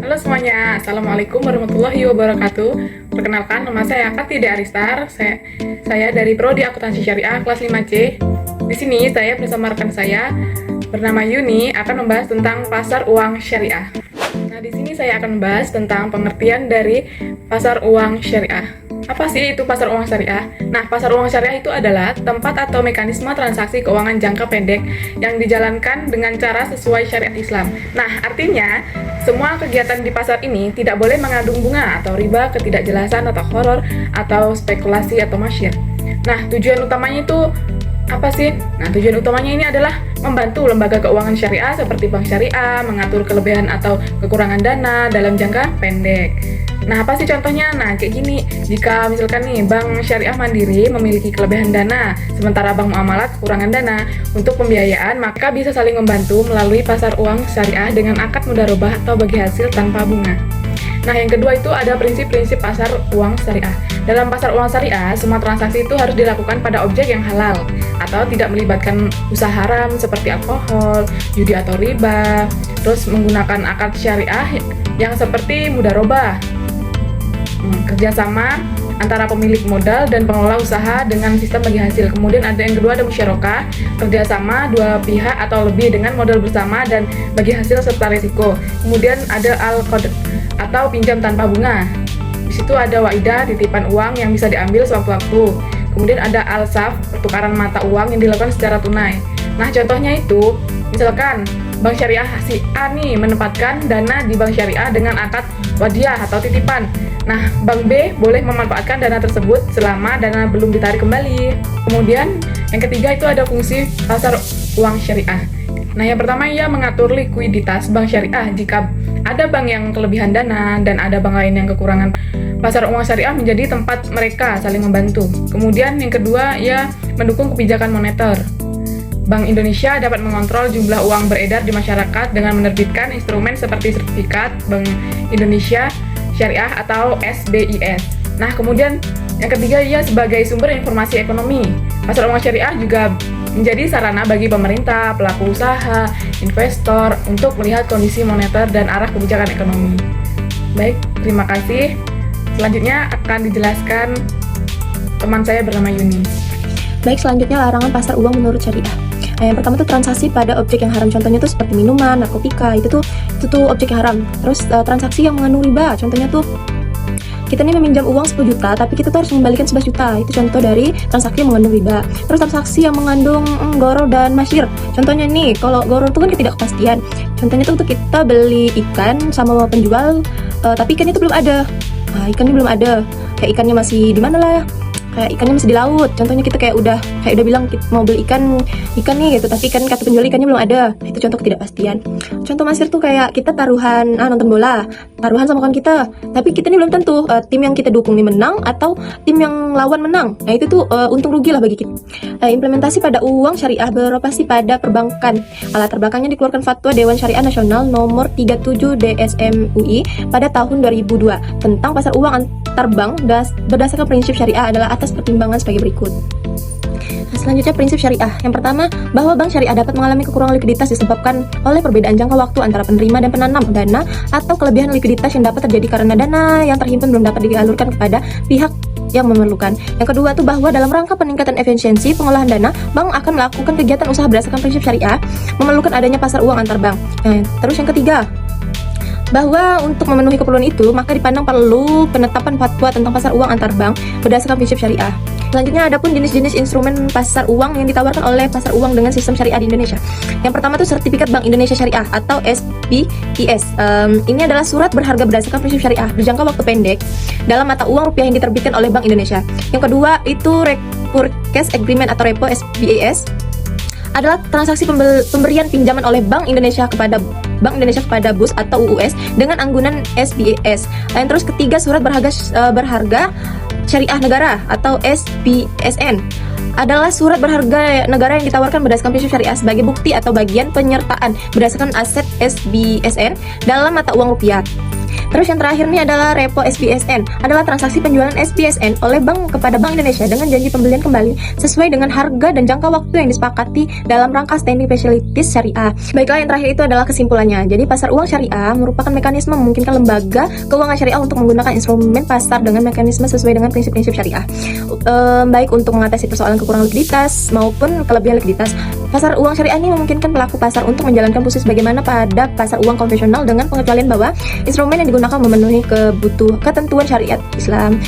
Halo semuanya, Assalamualaikum warahmatullahi wabarakatuh. Perkenalkan, nama saya Kartide Aristar. Saya dari Prodi Akuntansi Syariah kelas 5C. Di sini saya bersama rekan saya bernama Yuni akan membahas tentang pasar uang syariah. Nah, di sini saya akan membahas tentang pengertian dari pasar uang syariah. Apa sih itu pasar uang syariah? Nah, pasar uang syariah itu adalah tempat atau mekanisme transaksi keuangan jangka pendek yang dijalankan dengan cara sesuai syariat Islam. Nah, artinya semua kegiatan di pasar ini tidak boleh mengandung bunga atau riba, ketidakjelasan atau horor atau spekulasi atau masyir. Nah, tujuan utamanya itu apa sih? Nah, tujuan utamanya ini adalah membantu lembaga keuangan syariah seperti bank syariah mengatur kelebihan atau kekurangan dana dalam jangka pendek. Nah, apa sih contohnya? Nah, kayak gini. Jika misalkan nih, Bank Syariah Mandiri memiliki kelebihan dana, sementara Bank Muamalat kekurangan dana untuk pembiayaan, maka bisa saling membantu melalui pasar uang syariah dengan akad mudharabah atau bagi hasil tanpa bunga. Nah, yang kedua itu ada prinsip-prinsip pasar uang syariah. Dalam pasar uang syariah, semua transaksi itu harus dilakukan pada objek yang halal atau tidak melibatkan usaha haram seperti alkohol, judi atau riba, terus menggunakan akad syariah yang seperti mudharabah, kerjasama antara pemilik modal dan pengelola usaha dengan sistem bagi hasil. Kemudian ada yang kedua, ada musyarakah, kerjasama dua pihak atau lebih dengan modal bersama dan bagi hasil serta risiko. Kemudian ada al-qard atau pinjam tanpa bunga. Di situ ada waidah, titipan uang yang bisa diambil sewaktu-waktu. Kemudian ada al-saf, pertukaran mata uang yang dilakukan secara tunai. Nah, contohnya itu misalkan Bank Syariah si A nih menempatkan dana di Bank Syariah dengan akad wadiah atau titipan. Nah, Bank B boleh memanfaatkan dana tersebut selama dana belum ditarik kembali. Kemudian, yang ketiga itu ada fungsi pasar uang syariah. Nah, yang pertama ia mengatur likuiditas bank syariah. Jika ada bank yang kelebihan dana dan ada bank lain yang kekurangan, pasar uang syariah menjadi tempat mereka saling membantu. Kemudian, yang kedua ia mendukung kebijakan moneter. Bank Indonesia dapat mengontrol jumlah uang beredar di masyarakat dengan menerbitkan instrumen seperti sertifikat Bank Indonesia Syariah atau SBIS. Nah, kemudian yang ketiga ia sebagai sumber informasi ekonomi. Pasar uang syariah juga menjadi sarana bagi pemerintah, pelaku usaha, investor untuk melihat kondisi moneter dan arah kebijakan ekonomi. Baik, terima kasih. Selanjutnya akan dijelaskan teman saya bernama Yuni. Baik, selanjutnya larangan pasar uang menurut syariah. Nah, yang pertama tuh transaksi pada objek yang haram. Contohnya tuh seperti minuman, narkotika, itu tuh objek yang haram. Terus transaksi yang mengandung riba. Contohnya tuh kita nih meminjam uang 10 juta, tapi kita tuh harus mengembalikan 11 juta. Itu contoh dari transaksi yang mengandung riba. Terus transaksi yang mengandung gharar dan masyir. Contohnya nih, kalau gharar itu kan ketidakpastian. Contohnya tuh untuk kita beli ikan sama penjual, tapi ikannya itu belum ada. Nah, ikannya belum ada. Kayak ikannya masih di mana lah? Kayak ikannya masih di laut. Contohnya kita kayak udah bilang kita mau beli ikan nih gitu, tapi kata penjual ikannya belum ada. Nah, itu contoh ketidakpastian. Contoh masyir tuh kayak kita taruhan nonton bola, taruhan sama kawan kita, tapi kita nih belum tentu tim yang kita dukung nih menang atau tim yang lawan menang. Nah, itu tuh untung rugi lah bagi kita. Implementasi pada uang syariah beroperasi pada perbankan. Alat perbankannya dikeluarkan Fatwa Dewan Syariah Nasional nomor 37 DSM-UI pada tahun 2002 tentang pasar uang antar bank berdasarkan prinsip syariah adalah atas pertimbangan sebagai berikut. Nah, selanjutnya prinsip syariah. Yang pertama, bahwa bank syariah dapat mengalami kekurangan likuiditas disebabkan oleh perbedaan jangka waktu antara penerima dan penanam dana atau kelebihan likuiditas yang dapat terjadi karena dana yang terhimpun belum dapat dialurkan kepada pihak yang memerlukan. Yang kedua tuh bahwa dalam rangka peningkatan efisiensi pengolahan dana, bank akan melakukan kegiatan usaha berdasarkan prinsip syariah, memerlukan adanya pasar uang antar bank. Nah, terus yang ketiga, bahwa untuk memenuhi keperluan itu maka dipandang perlu penetapan fatwa tentang pasar uang antar bank berdasarkan prinsip syariah. Selanjutnya adapun jenis-jenis instrumen pasar uang yang ditawarkan oleh pasar uang dengan sistem syariah di Indonesia. Yang pertama itu sertifikat Bank Indonesia Syariah atau SBIS. Ini adalah surat berharga berdasarkan prinsip syariah berjangka waktu pendek dalam mata uang rupiah yang diterbitkan oleh Bank Indonesia. Yang kedua itu Repurchase Agreement atau Repo SBIS adalah transaksi pemberian pinjaman oleh Bank Indonesia kepada BUS atau UUS dengan anggunan SBIS. Dan terus ketiga surat berharga syariah negara atau SBSN adalah surat berharga negara yang ditawarkan berdasarkan prinsip syariah sebagai bukti atau bagian penyertaan berdasarkan aset SBSN dalam mata uang rupiah. Terus yang terakhir nih adalah repo SPSN, adalah transaksi penjualan SPSN oleh bank kepada Bank Indonesia dengan janji pembelian kembali sesuai dengan harga dan jangka waktu yang disepakati dalam rangka standing facilities syariah. Baiklah, yang terakhir itu adalah kesimpulannya. Jadi pasar uang syariah merupakan mekanisme memungkinkan lembaga keuangan syariah untuk menggunakan instrumen pasar dengan mekanisme sesuai dengan prinsip-prinsip syariah, baik untuk mengatasi persoalan kekurangan likuiditas maupun kelebihan likuiditas. Pasar uang syariah ini memungkinkan pelaku pasar untuk menjalankan fungsi sebagaimana pada pasar uang konvensional dengan pengecualian bahwa instrumen yang digunakan memenuhi ketentuan syariat Islam.